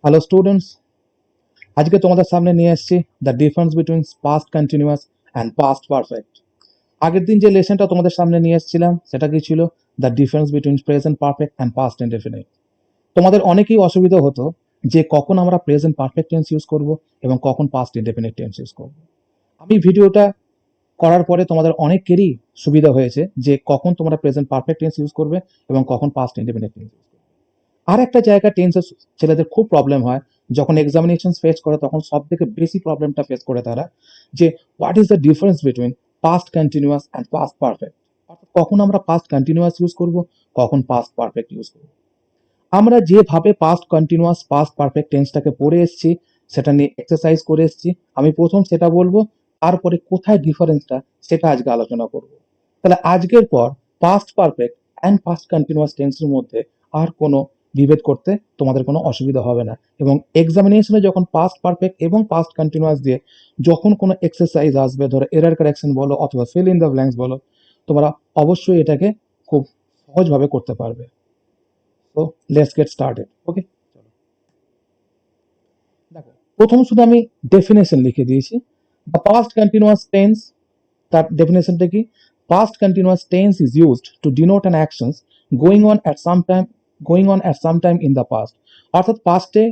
Hello students, আজকে তোমাদের সামনে নিয়ে এসেছি the difference between past continuous and past perfect. আগের দিন যে লেসনটা তোমাদের সামনে নিয়ে এসেছিলাম সেটা কি ছিল? The difference between present perfect and past indefinite. তোমাদের অনেকেই অসুবিধা হতো যে কখন আমরা প্রেজেন্ট পারফেক্ট টেন্স ইউজ করব এবং কখন পাস্ট ইনডেফিনিট টেন্স ইউজ করব। আমি ভিডিওটা করার পরে তোমাদের অনেকেরই সুবিধা হয়েছে যে কখন তোমরা প্রেজেন্ট পারফেক্ট টেন্স ইউজ করবে এবং কখন পাস্ট ইনডেফিনিট টেন্স ইউজ করবে। আর একটা জায়গা টেন্সের ছেলেদের খুব প্রবলেম হয়, যখন এক্সামিনেশন ফেস করে তখন সব থেকে বেশি প্রবলেমটা ফেস করে তারা, যে what is the difference between past continuous and past perfect. অর্থাৎ কখন আমরা পাস্ট কন্টিনিউয়াস ইউজ করব, কখন পাস্ট পারফেক্ট ইউজ করব। আমরা যেভাবে পাস্ট কন্টিনিউয়াস পাস্ট পারফেক্ট টেন্সটাকে পড়ে এসেছি, সেটা নিয়ে এক্সারসাইজ করে এসেছি, আমি প্রথম সেটা বলবো, তারপরে কোথায় ডিফারেন্সটা সেটা আজকে আলোচনা করব। তাহলে আজকের পর past perfect and past continuous টেন্সের মধ্যে আর কোনো বিভেদ করতে তোমাদের কোনো অসুবিধা হবে না। এবং এক্সামিনেশনে যখন পাস্ট পারফেক্ট এবং পাস্ট কন্টিনিউয়াস দিয়ে যখন কোনো এক্সারসাইজ আসবে, ধরো এরার কারেকশন বলো অথবা ফিল ইন দ্য ব্ল্যাঙ্কস বলো, তোমরা অবশ্যই এটাকে খুব সহজভাবে করতে পারবে। তো লেটস গেট স্টার্টেড। ওকে, দেখো প্রথম শুধু আমি ডেফিনেশন লিখে দিয়েছি। দ্য পাস্ট কন্টিনিউয়াস টেন্স, তার ডেফিনেশনটা কি? Past continuous tense is used to denote an actions going on at some time in the past. অর্থাৎ পাস্টে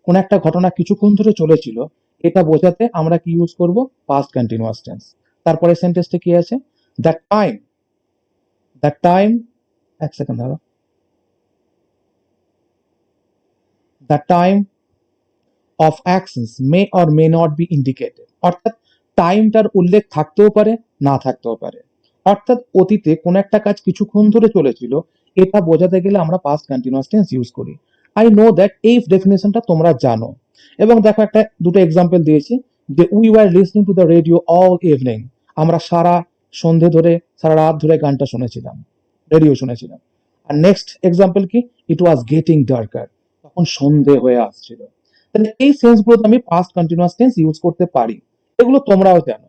কোন একটা ঘটনা কিছুক্ষণ ধরে চলেছিল, এটা বোঝাতে আমরা কি ইউজ করব? Past continuous tense. তারপরে সেন্টেন্সটা কি আছে? দ্য টাইম, দ্য টাইম, এক সেকেন্ড ধরো, the time of actions may or may not be indicated. অর্থাৎ টাইমটার উল্লেখ থাকতেও পারে, না থাকতেও পারে। অর্থাৎ অতীতে কোন একটা কাজ কিছুক্ষণ ধরে চলেছিল, এটা বোঝাতে গেলে আমরা পাস্ট কন্টিনিউয়াস টেন্স ইউজ করি। আই নো দ্যাট এই ডেফিনেশনটা তোমরা জানো। এবং দেখো একটা দুটো এক্সাম্পল দিয়েছি, যে we were listening to the radio all evening. আমরা সারা সন্ধে ধরে, সারা রাত ধরে গানটা শুনেছিলাম, রেডিও শুনেছিলাম। আর নেক্সট এক্সাম্পল কি? ইট ওয়াজ গেটিং ডার্কার, তখন সন্ধে হয়ে আসছিল। তাহলে এই সেন্সগুলোতে আমি পাস্ট কন্টিনিউয়াস টেন্স ইউজ করতে পারি, এগুলো তোমরাও জানো।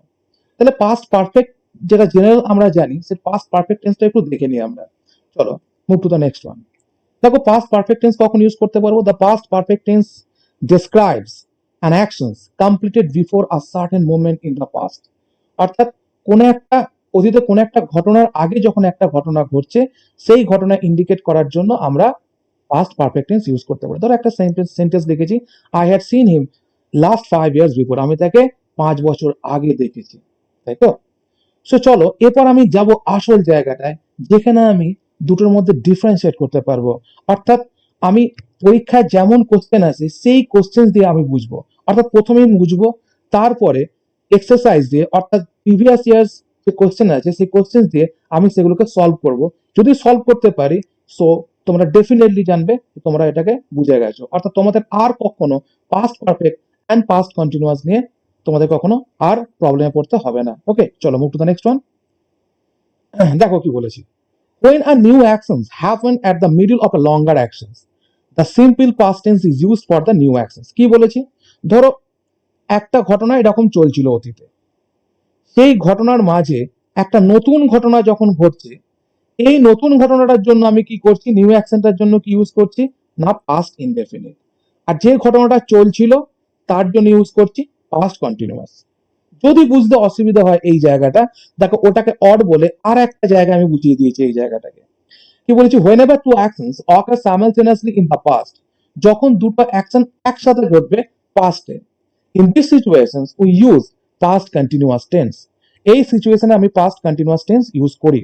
তাহলে পাস্ট পারফেক্ট যেটা জেনারেল আমরা জানি, সে পাস্ট পারফেক্ট টেন্সটা একটু দেখে নিই আমরা। চলো move to the next one. দেখো পাস্ট পারফেক্ট টেন্স কখন ইউজ করতে পারবো? The past perfect tense describes an actions completed before a certain moment in the past. অর্থাৎ কোন একটা অতীতে কোন একটা ঘটনার আগে যখন একটা ঘটনা ঘটছে, সেই ঘটনা ইন্ডিকেট করার জন্য আমরা পাস্ট পারফেক্ট টেন্স ইউজ করতে পারি। ধরো একটা সেন্টেন্স লিখেছি, I had seen him last 5 years before. আমি তাকে 5 বছর আগে দেখেছি, তাই তো? সো চলো এরপর আমি যাব আসল জায়গাটায়, যেখানে আমি দুটোর মধ্যে ডিফারেন্সিয়েট করতে পারবো। অর্থাৎ আমি পরীক্ষায় যেমন কোশ্চেন আছে সেই কোশ্চেন দিয়ে আমি বুঝবো। অর্থাৎ প্রথমেই বুঝবো, তারপরে এক্সারসাইজ দিয়ে, অর্থাৎ প্রিভিয়াস ইয়ার্স যে কোশ্চেন আছে সেই কোশ্চেন দিয়ে আমি সেগুলোকে সলভ করব। যদি সলভ করতে পারি, সো তোমরা ডেফিনেটলি জানবে তোমরা এটাকে বুঝে গেছো। অর্থাৎ তোমাদের আর কখনো past perfect and past continuous নিয়ে তোমাদের কখনো আর প্রবলেমে পড়তে হবে না। ওকে, চলো move to the next one. দেখো কি বলেছি, when a new actions happen at the middle of a longer actions, the simple past tense is used for the new actions। কি বলেছি? ধরো একটা ঘটনা এরকম চলছিল অতীতে, সেই ঘটনার মাঝে একটা নতুন ঘটনা যখন ঘটছে, এই নতুন ঘটনাটার জন্য আমি কি করছি? নিউ অ্যাকশনটার জন্য কি ইউজ করছি? না পাস্ট ইনডেফিনিট। আর যে ঘটনাটা চলছিল তার জন্য ইউজ করছি পাস্ট কন্টিনিউয়াস। যদি বুঝতে অসুবিধা হয় এই জায়গাটা, দেখো ওটাকে অড বলে আর একটা জায়গা আমি বুঝিয়ে দিয়েছি এই জায়গাটাকে। কি বলেছি? whenever two actions occur simultaneously in the past, যখন দুটো অ্যাকশন একসাথে ঘটবে পাস্টে, in these situations we use past continuous tense। এই সিচুয়েশনে আমি পাস্ট কন্টিনিউয়াস টেন্স ইউজ করি।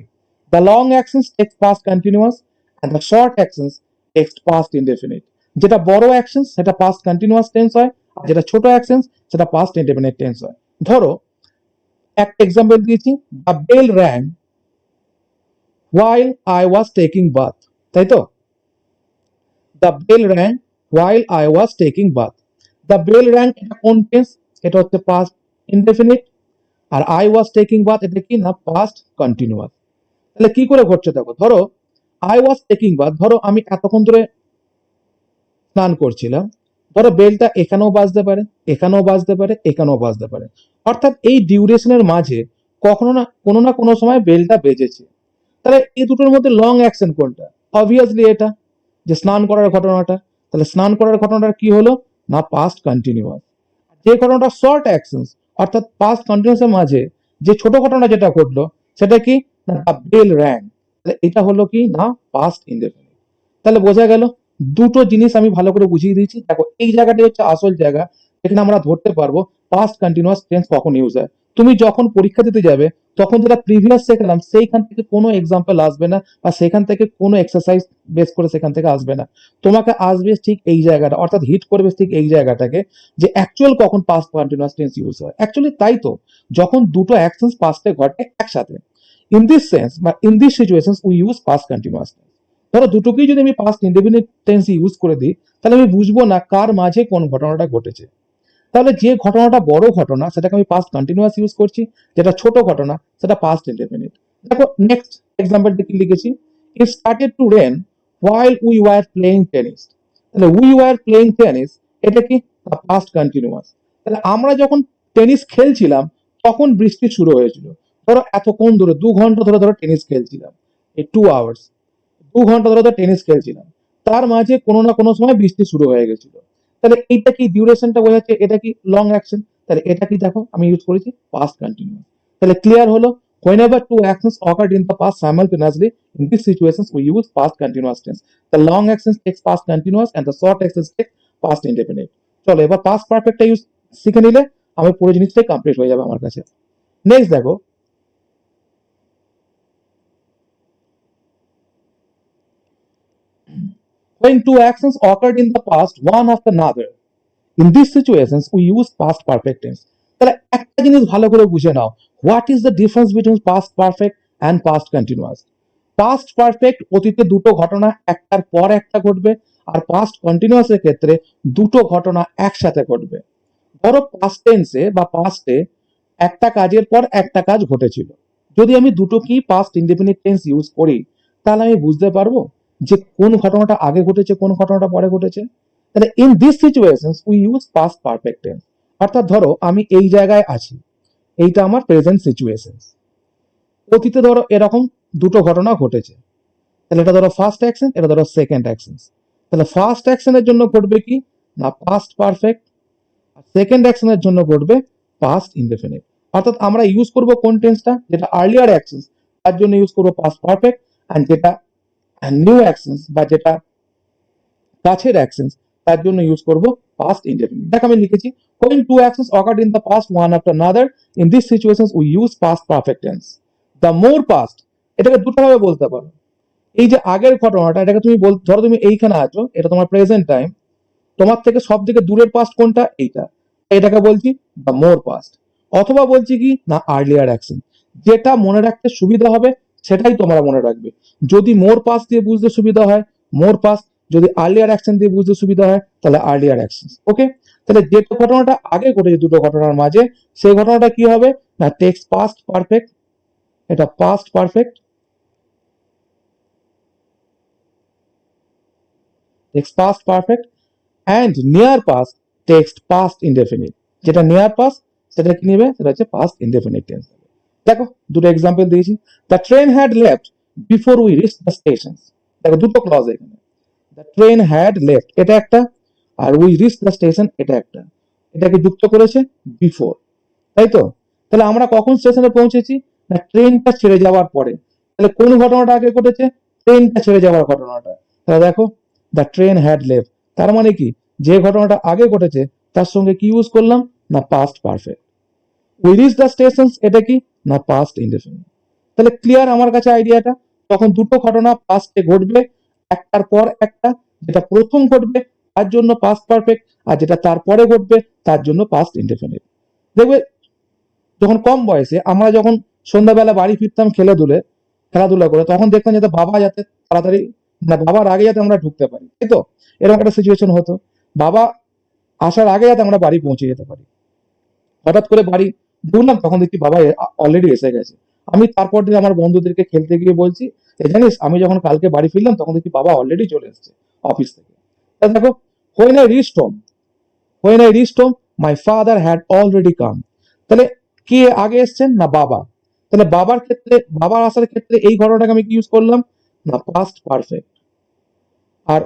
the long actions take past continuous and the short actions takes past indefinite। যেটা বড় অ্যাকশন সেটা পাস্ট কন্টিনিউয়াস টেন্স হয়, আর যেটা ছোট অ্যাকশন সেটা পাস্ট ইনডেফিনিট টেন্স হয়। ধরো একটা এক্সাম্পল দিয়েছি, the bell rang while I was taking bath, তাই তো? The bell rang while I was taking bath। The bell rang এটা কোন টেন্স? এটা হচ্ছে পাস্ট ইনডেফিনিট। আর I was taking bath এটা কি না? Past continuous. তাহলে কি করে ঘটছে দেখো, ধরো I was taking bath, ধরো আমি এতক্ষণ ধরে স্নান করছিলাম, ধরো বেলটা এখানেও বাজতে পারে, এখানেও বাজতে পারে, এখানেও বাজতে পারে। অর্থাৎ এই ডিউরেশনের মাঝে কখনো না কোনো সময় বেলটা বেজেছে। তাহলে এই দুটোর মধ্যে লং অ্যাকশন কোনটা? অবভিয়াসলি এটা, যে স্নান করার ঘটনাটা। তাহলে স্নান করার ঘটনাটা কি হলো? না পাস্ট কন্টিনিউয়াস। যে ঘটনাটা শর্ট অ্যাকশনস, অর্থাৎ পাস্ট কন্টিনিউয়াসের মাঝে যে ছোট ঘটনা যেটা ঘটলো সেটা কি, না দ্য বেল র্যাং, তাহলে এটা হলো কি না পাস্ট ইনডেফিনিট। তাহলে বোঝা গেল দুটো জিনিস আমি ভালো করে বুঝিয়ে দিয়েছি। দেখো এই জায়গাটাই হচ্ছে আসল জায়গা যেখানে আমরা ধরতে পারবো পাস্ট কন্টিনিউয়াস টেন্স কখন ইউজ হয়। তুমি যখন পরীক্ষা দিতে যাবে তখন যেটা প্রিভিয়াস শেখালাম সেইখান থেকে কোনো এক্সাম্পল আসবে না, বা সেখান থেকে কোনো এক্সারসাইজ বেস করে সেখান থেকে আসবে না। তোমাকে আসবে ঠিক এই জায়গাটা, অর্থাৎ হিট করবে ঠিক এই জায়গাটাকে, যে অ্যাকচুয়াল কখন পাস্ট কন্টিনিউয়াস টেন্স ইউজ হয়। অ্যাকচুয়ালি তাই তো, যখন দুটো অ্যাকশনস পাস্টে ঘটে একসাথে। ইন দিস সেন্স বা in this situations we use past continuous. ধরো দুটোকেই যদি আমি পাস্ট ইনডেফিনিট টেন্স ইউজ করে দিই তাহলে আমি বুঝবো না কার মাঝে কোন ঘটনাটা ঘটেছে। তাহলে যে ঘটনাটা বড় ঘটনা সেটাকে আমি পাস্ট কন্টিনিউয়াস ইউজ করছি, যেটা ছোট ঘটনা সেটা পাস্ট ইনডেফিনিট। দেখো নেক্সট এক্সাম্পলটা কি লিখেছি, it started to rain while we were playing tennis. তাহলে উই ওয়ার প্লেইং টেনিস এটা কি, পাস্ট কন্টিনিউয়াস। তাহলে আমরা যখন টেনিস খেলছিলাম তখন বৃষ্টি শুরু হয়েছিল। ধরো এতক্ষণ ধরে 2 ঘন্টা ধরে ধরো টেনিস খেলছিলাম, এই 2 আওয়ার্স, 2 ঘন্টা ধরে তো টেনিস খেলছিলাম, তার মাঝে কোনো না কোনো সময় বৃষ্টি শুরু হয়ে গেছিল। তাহলে এইটা কি ডিউরেশনটা বোঝাচ্ছে, এটা কি লং অ্যাকশন, তাহলে এটা কি দেখো আমি ইউজ করেছি পাস্ট কন্টিনিউয়াস। তাহলে ক্লিয়ার হলো, whenever two actions occurred in the past simultaneously, in these situations we use past continuous tense. The long actions takes past continuous and the short actions take past indefinite. চলো এবার past perfectটা use শিখে নিলে আমি পুরো জিনিসটাই complete হয়ে যাবে আমার কাছে। নেক্সট দেখো, when two actions occurred in the past one after another, in these situations we use past perfect tense. তাহলে একটা জিনিস ভালো করে বুঝে নাও, what is the difference between past perfect and past continuous. Past perfect অতীতে দুটো ঘটনা একটার পর একটা ঘটবে, আর পাস্ট কন্টিনিউয়াসের ক্ষেত্রে দুটো ঘটনা একসাথে ঘটবে। ধরো পাস্ট টেন্সে বা পাস্টে একটা কাজের পর একটা কাজ ঘটেছিল, যদি আমি দুটো কি পাস্ট ইনডেফিনিট টেন্স ইউজ করি তাহলে আমি বুঝতে পারবো যে কোন ঘটনাটা আগে ঘটেছে কোন ঘটনাটা পরে ঘটেছে। তাহলে in this situations we use past perfect tense. অর্থাৎ ধরো আমি এই জায়গায় আছি, এইটা আমার প্রেজেন্ট সিচুয়েশন, অতীতে ধরো এরকম দুটো ঘটনা ঘটেছে, তাহলে এটা ধরো ফার্স্ট অ্যাকশন, এটা ধরো সেকেন্ড অ্যাকশন। তাহলে ফার্স্ট অ্যাকশনের জন্য ঘটবে কি, না পাস্ট পারফেক্ট, আর সেকেন্ড অ্যাকশনের জন্য ঘটবে পাস্ট ইনডেফিনিট। অর্থাৎ আমরা ইউজ করব কোন টেন্সটা, যেটা আর্লিয়ার অ্যাকশন তার জন্য ইউজ করবো পাস্ট পারফেক্ট, অ্যান্ড যেটা নিউ অ্যাকশন বা যেটা কাছের অ্যাকশন তার জন্য ইউজ করব পাস্ট ইনডেফিনিট। দেখ আমি লিখেছি, when two actions occurred in the past one after another, in these situations we use past perfect tense. The more past, এটাকে দুটো ভাবে বলতে পারো। এই যে আগের ঘটনাটা এটাকে তুমি ধরো তুমি এইখানে আছো, এটা তোমার প্রেজেন্ট টাইম, তোমার থেকে সব থেকে দূরের পাস্ট কোনটা, এইটা, এটাকে বলছি দ্য মোর পাস্ট। অথবা বলছি কি না আর্লিয়ার অ্যাকশন, যেটা মনে রাখতে সুবিধা হবে সেটাই তোমরা মনে রাখবে। যদি মোর পাস্ট দিয়ে বুঝতে সুবিধা হয় মোর পাস্ট, যদি আর্লিয়ার অ্যাকশন দিয়ে বুঝতে সুবিধা হয় তাহলে আর্লিয়ার অ্যাকশন। ওকে, তাহলে যে ঘটনাটা আগে ঘটেছে দুটো ঘটনার মাঝে সেই ঘটনাটা কি হবে, না টেক্স পাস্ট পারফেক্ট, এটা past perfect, takes past perfect, and near past takes past indefinite. যেটা নিয়ার পাস্ট সেটা কি নেবে, সেটা হচ্ছে পাস্ট ইনডেফিনিট টেন্স। দেখো দুটো এক্সাম্পল দিয়েছি, the train had left before we reach the station. দেখো দুটো ক্লজ এখানে, দ্য ট্রেন হ্যাড লেফট এটা একটা, আর উই রিচ দ্য স্টেশন এটা একটা, এটাকে যুক্ত করেছে বিফোর, তাই তো। তাহলে আমরা কখন স্টেশনে পৌঁছেছি, না ট্রেনটা ছেড়ে যাওয়ার পরে। তাহলে কোন ঘটনাটা আগে ঘটেছে, ট্রেনটা ছেড়ে যাওয়ার ঘটনাটা। তাহলে দেখো দ্য ট্রেন হ্যাড লেফট, তার মানে কি যে ঘটনাটা আগে ঘটেছে তার সঙ্গে কি ইউজ করলাম, না past perfect. We reach the station এটা কি, না পাস্ট ইনডেফিনিট। তাহলে ক্লিয়ার আমার কাছে আইডিয়াটা, তখন দুটো ঘটনা পাস্টে ঘটবে একটার পর একটা, যেটা প্রথম ঘটবে তার জন্য পাস্ট পারফেক্ট, আর যেটা তারপরে ঘটবে তার জন্য পাস্ট ইনডেফিনিট। দেখবে যখন কম বয়সে আমরা যখন সন্ধ্যাবেলা বাড়ি ফিরতাম খেলাধুলা করে, তখন দেখতাম যাতে বাবা যাতে তাড়াতাড়ি, না বাবার আগে যাতে আমরা ঢুকতে পারি, তাই তো। এরকম একটা সিচুয়েশন হতো, বাবা আসার আগে যাতে আমরা বাড়ি পৌঁছে যেতে পারি। হঠাৎ করে বাড়ি ঢুকলাম তখন দেখছি বাবা অলরেডি এসে গেছে। আমি তারপর দিন আমার বন্ধুদেরকে খেলতে গিয়ে বলছি, জানিস আমি যখন কালকে বাড়ি ফিরলাম তখন দেখছি বাবা অলরেডি চলে এসেছে অফিস থেকে। তা দেখো, when I reached home, when I reached home my father had already come। তাহলে কে আগে এসছেন, না বাবা। তাহলে বাবার ক্ষেত্রে, বাবার আসার ক্ষেত্রে এই ঘটনাটাকে আমি কি ইউজ করলাম, না পাস্ট পারফেক্ট। আর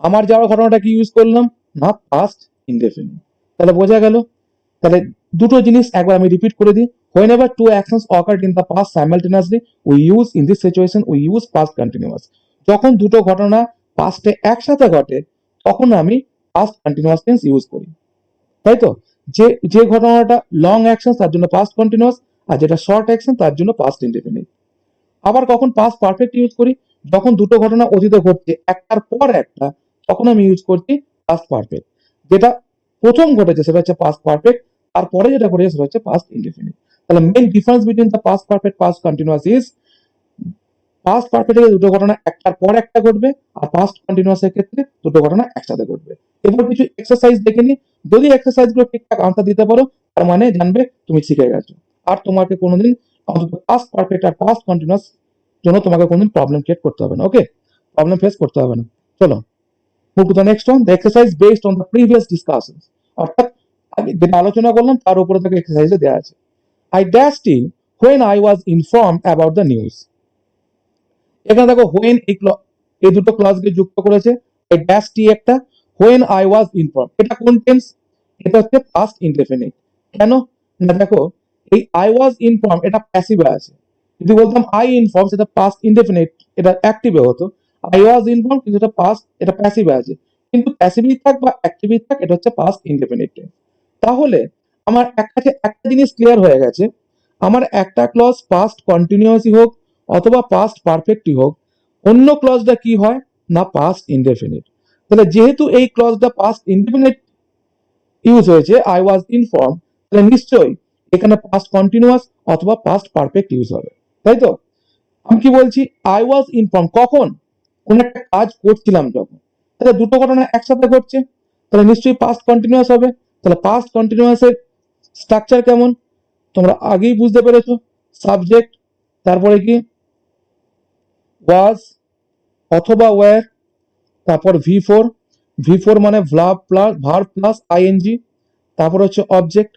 আমার যাওয়ার ঘটনাটা কি ইউজ করলাম, না পাস্ট ইনডেফিনিট। তাহলে বোঝা গেল। তাহলে দুটো জিনিস একবার আমি রিপিট করে দিই। whenever two actions occurred in the past simultaneously we use in this situation we use past continuous। যখন দুটো ঘটনা পাস্টে একসাথে ঘটে তখন আমি পাস্ট কন্টিনিউয়াস টেন্স ইউজ করি, তাই তো? যে যে ঘটনাটা লং অ্যাকশন তার জন্য পাস্ট কন্টিনিউয়াস, আর যেটা শর্ট অ্যাকশন তার জন্য পাস্ট ইনডেফিনিট। আবার কখন পাস্ট পারফেক্ট ইউজ করি? যখন দুটো ঘটনা অতীতে ঘটছে একটার পর একটা, তখন আমি ইউজ করছি পাস্ট পারফেক্ট। যেটা প্রথম ঘটেছে সেটা হচ্ছে পাস্ট পারফেক্ট, তারপরে যেটা ঘটেছে সেটা হচ্ছে পাস্ট ইনডেফিনিট। তাহলে main difference between the past perfect past continuous is past পারফেক্টে দুটো ঘটনা একটার পর একটা ঘটবে, আর পাস্ট কন্টিনিউয়াস এর ক্ষেত্রে দুটো ঘটনা একসাথে ঘটবে। এবার কিছু এক্সারসাইজ দেখে নি। যদি এক্সারসাইজ গুলো ঠিকঠাক আনসার দিতে পারো তার মানে জানবে তুমি শিখে গেছো, আর তোমাকে কোনোদিন অন্তত পাস্ট পারফেক্ট আর পাস্ট কন্টিনিউয়াস জন্য তোমাকে কোনোদিন প্রবলেম ক্রিয়েট করতে হবে না। ওকে, প্রবলেম ফেস করতে হবে না। চলো move to the next one, the exercise based on the previous discussions। অর্থাৎ আগে যেটা আলোচনা করলাম তার উপরে থেকে এক্সারসাইজে দেওয়া আছে। I dashed in when I was informed about the news। এখানে দেখো when এই দুটো ক্লজকে যুক্ত করেছে। এই ড্যাশ টি একটা, when I was informed এটা কোন টেন্স? এটা হচ্ছে পাস্ট ইনডেফিনিট। কেন না, দেখো এই I was informed এটা প্যাসিভে আছে। যদি বলতাম I informed সেটা পাস্ট ইনডেফিনিট, এটা অ্যাক্টিভে হতো। I was informed কিন্তু এটা পাস্ট, এটা প্যাসিভে আছে। কিন্তু প্যাসিভই থাক বা অ্যাক্টিভই থাক এটা হচ্ছে পাস্ট ইনডেফিনিট টেন্স। তাহলে আমার কাছে একটা জিনিস ক্লিয়ার হয়ে গেছে, আমার একটা ক্লজ পাস্ট কন্টিনিউয়াসই হোক অথবা পাস্ট পারফেক্টই হোক, অন্য ক্লজটা কি হয় না পাস্ট ইনডেফিনিট। তাহলে যেহেতু এই ক্লজটা পাস্ট ইনডেফিনিট ইউজ হয়েছে আই ওয়াজ ইনফর্ম, তাহলে নিশ্চয়ই এখানে পাস্ট কন্টিনিউয়াস অথবা পাস্ট পারফেক্ট ইউজ হবে, তাই তো? আমি কি বলছি আই ওয়াজ ইনফর্ম কখন? কোন একটা কাজ করছিলাম যখন। তাহলে দুটো ঘটনা একসাথে ঘটছে, তাহলে নিশ্চয়ই পাস্ট কন্টিনিউয়াস হবে। তাহলে পাস্ট কন্টিনিউয়াসের স্ট্রাকচার কেমন তোমরা আগেই বুঝতে পেরেছো। সাবজেক্ট, তারপরে কি ওয়াজ অথবা ওয়্যার, তারপর ভি ফোর মানে ভার্ব প্লাস আইএনজি, তারপর হচ্ছে অবজেক্ট।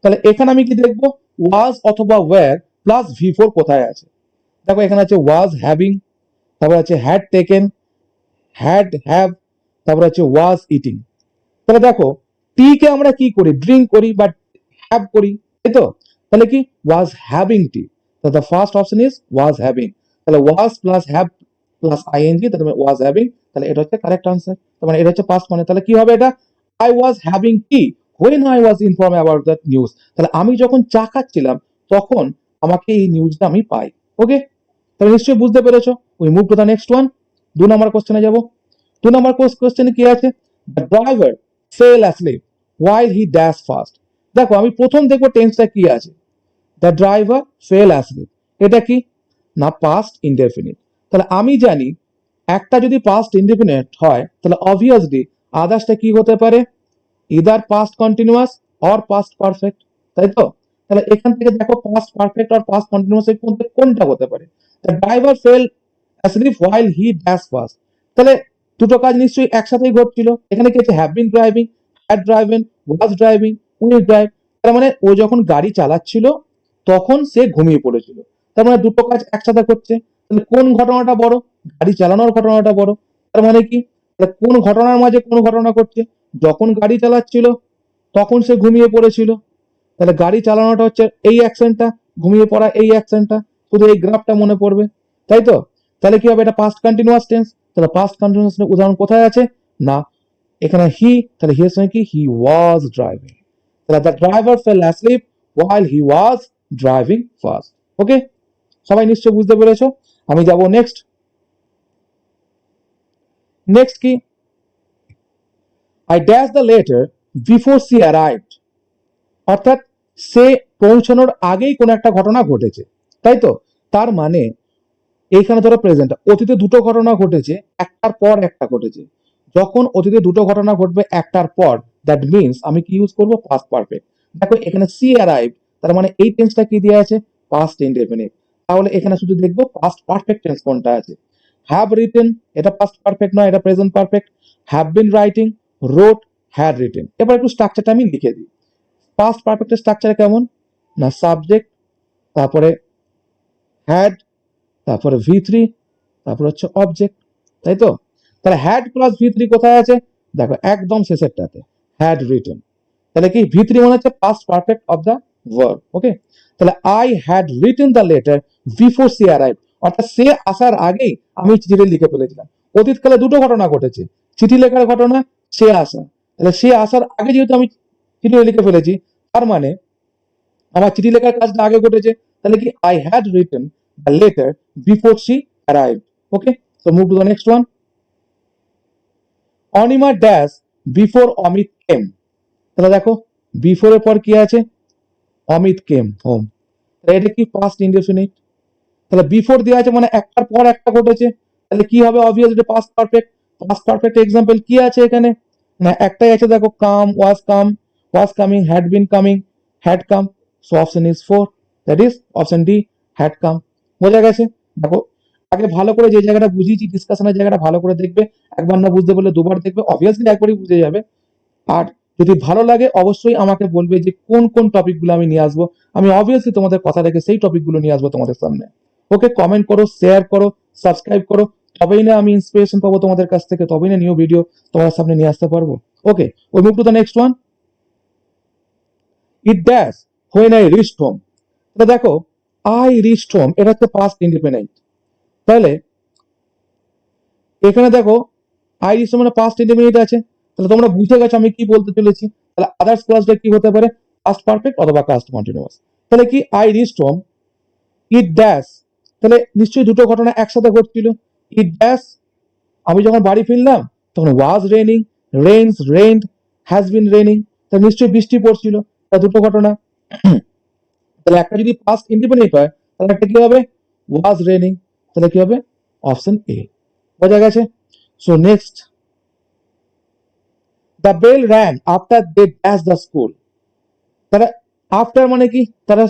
তাহলে এখানে আমি কি দেখবো ওয়াজ অথবা ওয়্যার প্লাস ভি4 কোথায় আছে। দেখো এখানে আছে ওয়াজ হ্যাভিং, তারপর আছে হ্যাড টেকেন, হ্যাভ, তারপর আছে ওয়াজ ইটিং। তাহলে দেখো টি কে আমরা কি করি ড্রিঙ্ক করি বা হ্যাভ করি, তাই তো? তাহলে কি ওয়াজ হ্যাভিং টি, তাহলে the first option is was having. তাহলে was plus have plus ING, তাহলে ওয়াজ হ্যাভিং, তাহলে এটা হচ্ছে কারেক্ট আনসার। তার মানে এটা হচ্ছে পাস্ট, মানে তাহলে কি হবে এটা I was having T when I was informed about that news। তাহলে আমি যখন চা খাচ্ছিলাম তখন আমাকে এই নিউজটা আমি পাই। ওকে, তাহলে নিশ্চয়ই বুঝতে পেরেছো। We move to the next one, 2 নম্বর কোশ্চেনে যাব। 2 নম্বর কোশ্চেনে কি আছে, the driver fail asleep while he dash fast। দেখো আমি প্রথম দেখবো টেন্সটা কি আছে, দ্য ড্রাইভার ফেল অ্যাসলিপ, এটা কি না পাস্ট ইনডেফিনিট। তাহলে আমি জানি একটা যদি পাস্ট ইনডেফিনিট হয় তাহলে অবভিয়াসলি আদার্সটা কি হতে পারে, either past continuous or past perfect, তাই তো? তাহলে এখান থেকে দেখো পাস্ট পারফেক্ট আর পাস্ট কন্টিনিউয়াস এর মধ্যে কোনটা হতে পারে। The driver fail asleep while he dash fast, তাহলে দুটো কাজ নিশ্চয়ই একসাথেই ঘটছিল। এখানে কি আছে have been driving, had driving, was driving, will drive. তার মানে ও যখন গাড়ি চালাচ্ছিল তখন সে ঘুমিয়ে পড়েছিল। তার মানে দুটো কাজ একসাথে করছে। তাহলে কোন ঘটনাটা বড়, গাড়ি চালানোর ঘটনাটা বড়। তার মানে কি তাহলে কোন ঘটনার মাঝে কোন ঘটনা ঘটছে, যখন গাড়ি চালাচ্ছিল তখন সে ঘুমিয়ে পড়েছিল। তাহলে গাড়ি চালানোটা হচ্ছে এই অ্যাকশনটা, ঘুমিয়ে পড়া এই অ্যাকশনটা, শুধু এই গ্রাফটা মনে পড়বে, তাই তো? তাহলে কি হবে এটা পাস্ট কন্টিনিউয়াস টেন্স। তাহলে পাস্ট কন্টিনিউয়াস উদাহরণ কোথায় আছে না এখানে হি, তাহলে হি এর সঙ্গে কি হি ওয়াজ ড্রাইভিং। তাহলে the driver fail asleep while he was driving fast। ওকে, সবাই নিশ্চয় বুঝতে পেরেছো। আমি যাব নেক্সট। নেক্সট কি I dashed the letter before she arrived। অর্থাৎ সে পৌঁছানোর আগেই কোনো একটা ঘটনা ঘটেছে, তাই তো? তার মানে এইখানে ধরো প্রেজেন্ট, অতীতে দুটো ঘটনা ঘটেছে একটার পর একটা ঘটেছে। যখন অতীতে দুটো ঘটনা ঘটবে একটার পর দ্যাট মিনস আমি কি ইউজ করবো পাস্ট পারফেক্ট। দেখো এখানে সি অ্যারাইভ, তার মানে এই টেন্সটা কি দেওয়া আছে পাস্ট ইনডেফিনিট। তাহলে এখানে শুধু দেখবো পাস্ট পারফেক্ট টেন্স কোনটা আছে। হ্যাভ রিটেন এটা পাস্ট পারফেক্ট নয়, এটা present perfect. Have been writing, wrote, had written. এবার একটু স্ট্রাকচারটা আমি লিখে দিই। পাস্ট পারফেক্টের স্ট্রাকচার কেমন না সাবজেক্ট, তারপরে হ্যাড, তারপরে ভি3, তারপরে হচ্ছে অবজেক্ট, তাই তো? তাহলে হ্যাড প্লাস ভি3 কোথায় আছে দেখো একদম শেষেরটাতে হ্যাড রিটেন, তাহলে কি V3 মানে হচ্ছে past perfect of the verb. Okay, তাহলে I had written the letter before she arrive, অর্থাৎ সে আসার আগেই আমি চিঠিটা লিখে ফেলেছিলাম। অতীতকালে দুটো ঘটনা ঘটেছে, চিঠি লেখার ঘটনা, সে আসা। তাহলে সে আসার আগে যেহেতু আমি চিঠি লিখে ফেলেছি, তার মানে আমার চিঠি লেখার কাজটা আগে ঘটেছে। তাহলে কি I had written the letter before she arrive. Okay, so move to the next one. Anima dash before Amit came. তাহলে দেখো বিফোর এর পর কি আছে, অমিত কেম হোম। তাহলে এটা কি পাস্ট ইনডেফিনিট। তাহলে বিফোর দেওয়া আছে মানে একটার পর একটা ঘটেছে, তাহলে কি হবে, obviously past perfect. Past perfect example কি আছে এখানে, না একটাই আছে, দেখো come, was coming, had been coming, had come. So option is 4, that is option D, had come. বোঝা গেছে? দেখো আগে ভালো করে যে জায়গাটা বুঝিয়েছি, ডিসকাশনের জায়গাটা ভালো করে দেখবে, একবার না বুঝতে পারলে দুবার দেখবে, অবভিয়াসলি একবারই বুঝে যাবে। আর যদি ভালো লাগে অবশ্যই আমাকে বলবে যে কোন কোন টপিকগুলো আমি নিয়ে আসবো, আমি অবভিয়াসলি তোমাদের কথা রেখে সেই টপিকগুলো নিয়ে আসবো তোমাদের সামনে। ওকে, কমেন্ট করো, শেয়ার করো, সাবস্ক্রাইব করো, তবেই না আমি ইন্সপিরেশন পাবো তোমাদের কাছ থেকে, তবেই না নিউ ভিডিও তোমাদের সামনে নিয়ে আসতে পারবো। Okay, we move to the next one. It dash when I reached home. এটা দেখো আই রিচড হোম, এটা হচ্ছে পাস্ট ইন্ডিপেন্ডেন্ট। তাহলে এখানে দেখো আই রিচড হোম মানে পাস্ট ইন্ডিপেন্ডেন্ট আছে, তাহলে তোমরা বুঝে গেছো আমি কি বলতে চলেছি। তাহলে আদার্স ক্লাসটা কি হতে পারে, পাস্ট পারফেক্ট অথবা পাস্ট কন্টিনিউয়াস। তাহলে কি I reached home, it dash, তাহলে নিশ্চয়ই দুটো ঘটনা একসাথে ঘটছিল। ইট ড্যাশ, আমি যখন বাড়ি ফিরলাম তখন ওয়াজ raining, rains, rained, has been raining, তাহলে নিশ্চয়ই বৃষ্টি পড়ছিল। তা দুটো ঘটনা। তাহলে একটা যদি পাস্ট ইন্ডিপেন্ডেন্ট হয় তাহলে একটা কি হবে, ওয়াজ রেনিং, তাহলে কি হবে অপশন এ। বোঝা গেছে? So next, the bell rang after they dash the school. তাহলে আফটার মানে কি, তারা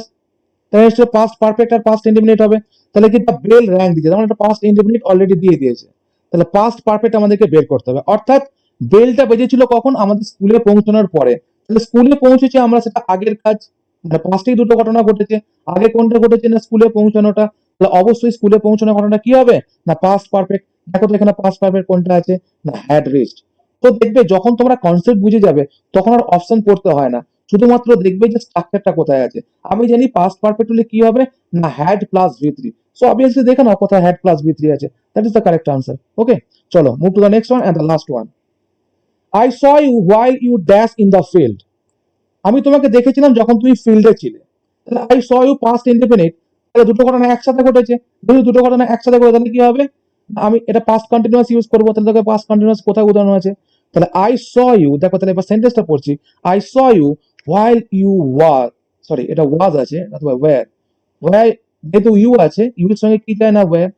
তাহলে নিশ্চয়ই পাস্ট পারফেক্ট আর পাস্ট ইন্ডিপেন্ডেন্ট হবে। তাহলে কি দ্য বেল র্যাং দিয়েছে, তার মানে একটা পাস্ট ইন্ডিপেন্ডেন্ট অলরেডি দিয়ে দিয়েছে। তাহলে পাস্ট পারফেক্ট আমাদেরকে বের করতে হবে, অর্থাৎ বেলটা বেজেছিল কখন, আমাদের স্কুলে পৌঁছানোর পরে। তাহলে স্কুলে পৌঁছেছি আমরা, সেটা আগের কাজ, মানে পাস্টেই দুটো ঘটনা ঘটেছে। আগে কোনটা ঘটেছে না স্কুলে পৌঁছানোটা, তাহলে অবশ্যই স্কুলে পৌঁছানোর ঘটনা কি হবে না পাস্ট পারফেক্ট। দেখো তো এখানে পাস্ট পারফেক্ট কোনটা আছে, না হ্যাড রিচড। তো দেখবে যখন তোমরা কনসেপ্ট বুঝে যাবে তখন আর অপশন পড়তে হয় না, শুধুমাত্র দেখবে যে স্ট্রাকচারটা কোথায় আছে। আমি জানি পাস্ট পারফেক্ট হলে কি হবে না had plus V3, so obviously দেখে নাও কোথায় হ্যাড প্লাস V3 আছে, that is the correct answer. Okay, চলো move to the next one and the last one. I saw you while you dash in the field. আমি তোমাকে দেখেছিলাম যখন তুমি ফিল্ডে ছিলে। তাহলে I saw you past independent, তাহলে দুটো ঘটনা একসাথে ঘটেছে। যেহেতু দুটো ঘটনা একসাথে ঘটে তাহলে কি হবে, আমি এটা পাস্ট কন্টিনিউয়াস ইউজ করবো। তাহলে তোকে পাস্ট কন্টিনিউয়াস কোথায় উদাহরণ আছে, তাহলে আই স ইউ, দেখো তাহলে এবার সেন্টেন্সটা পড়ছি। I saw you while you were, sorry এটা ওয়াজ আছে অথবা ওয়্যার, ওয়্যার, যেহেতু ইউ আছে ইউ এর সঙ্গে কি যায় না were,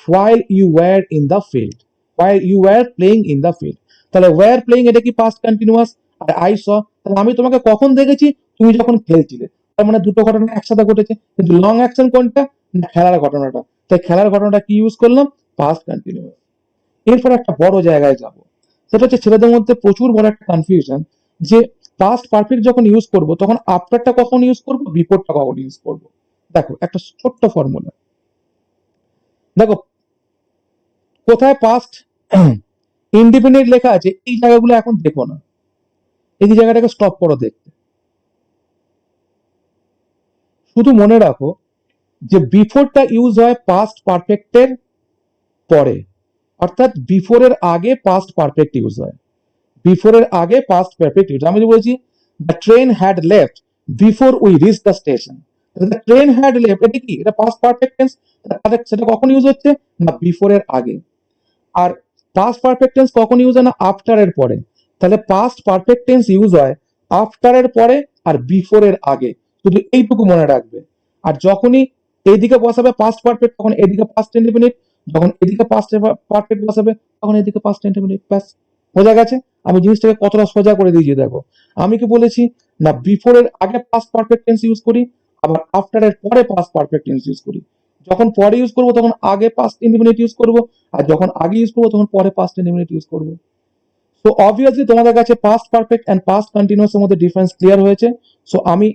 while you were in the field, while you were playing in the field. তাহলে ওয়্যার প্লেইং এটা কি পাস্ট কন্টিনিউয়াস, আর আই স, তাহলে আমি তোমাকে কখন দেখেছি, তুমি যখন খেলছিলে। তার মানে দুটো ঘটনা একসাথে ঘটেছে, কিন্তু লং অ্যাকশন কোনটা না খেলার ঘটনাটা। তাই খেলার ঘটনাটা কি ইউজ করলাম, পাস্ট কন্টিনিউয়াস। এরপর একটা বড় জায়গায় যাব, সেটা হচ্ছে ছেলেদের মধ্যে প্রচুর বড় একটা কনফিউশন, যে পাস্ট পারফেক্ট যখন ইউজ করব তখন আফটারটা কখন ইউজ করব, বিফোরটা কখন ইউজ করব। দেখো একটা ছোট্ট ফর্মুলা, দেখো কোথায় পাস্ট ইন্ডিপেন্ডেন্ট লেখা আছে এই জায়গাগুলো এখন দেখো না, এই জায়গাটাকে স্টপ করো দেখতে। শুধু মনে রাখো যে বিফোরটা ইউজ হয় পাস্ট পারফেক্টের পরে, অর্থাৎ বিফোরের আগে পাস্ট পারফেক্ট ইউজ হয়, বিফোরের আগে পাস্ট পারফেক্ট ইউজ। আমি বলছি the train had left before we reach the station, the train had left এটা কি, এটা পাস্ট পারফেক্ট টেন্স, সেটা কখন ইউজ হচ্ছে না বিফোরের আগে। আর পাস্ট পারফেক্ট টেন্স কখন ইউজ হয় না আফটার এর পরে। তাহলে পাস্ট পারফেক্ট টেন্স ইউজ হয় আফটার এর পরে আর বিফোর এর আগে, শুধু এইটুকু মনে রাখবে। আর যখনই এইদিকে বসাবে পাস্ট পারফেক্ট তখন এদিকে পাস্ট ইন্ডিপেন্ডেন্ট, যখন এদিকে পাস্ট পারফেক্ট বসাবে তখন এদিকে পাস্ট ইন্ডিপেন্ডেন্ট, ব্যাস। বোঝা গেছে? আমি জিনিসটাকে কতটা সোজা করে দিয়েছি দেখো। আমি কি বলেছি না বিফোর এর আগে পাস্ট পারফেক্ট টেন্স ইউজ করি, আবার আফটার এর পরে পাস্ট পারফেক্ট টেন্স ইউজ করি। যখন পরে ইউজ করবো তখন আগে পাস্ট ইন্ডিপেন্ডেন্ট ইউজ করবো, আর যখন আগে ইউজ করবো তখন পরে পাস্ট ইন্ডিপেন্ডেন্ট ইউজ করবো। সো অবভিয়াসলি তোমাদের কাছে past perfect and past continuous এর মধ্যে ডিফারেন্স ক্লিয়ার হয়েছে। সো আমি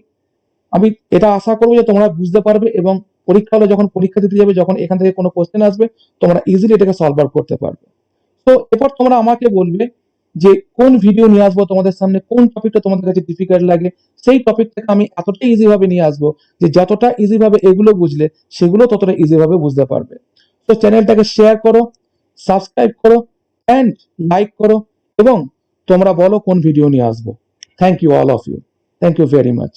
আমি এটা আশা করবো যে তোমরা বুঝতে পারবে, এবং পরীক্ষা হলে যখন পরীক্ষা দিতে যাবে, যখন এখান থেকে কোনো কোশ্চেন আসবে তোমরা ইজিলি এটাকে সলভ আউট করতে পারবে। তো এরপর তোমরা আমাকে বলবে যে কোন ভিডিও নিয়ে আসবো তোমাদের সামনে, কোন টপিকটা তোমাদের কাছে ডিফিকাল্ট লাগে, সেই টপিকটাকে আমি এতটা ইজি ভাবে নিয়ে আসবো যে যতটা ইজি ভাবে এগুলো বুঝলে সেগুলো ততটা ইজি ভাবে বুঝতে পারবে। তো চ্যানেলটাকে শেয়ার করো, সাবস্ক্রাইব করো অ্যান্ড লাইক করো, এবং তোমরা বলো কোন ভিডিও নিয়ে আসবো। Thank you all of you, thank you very much.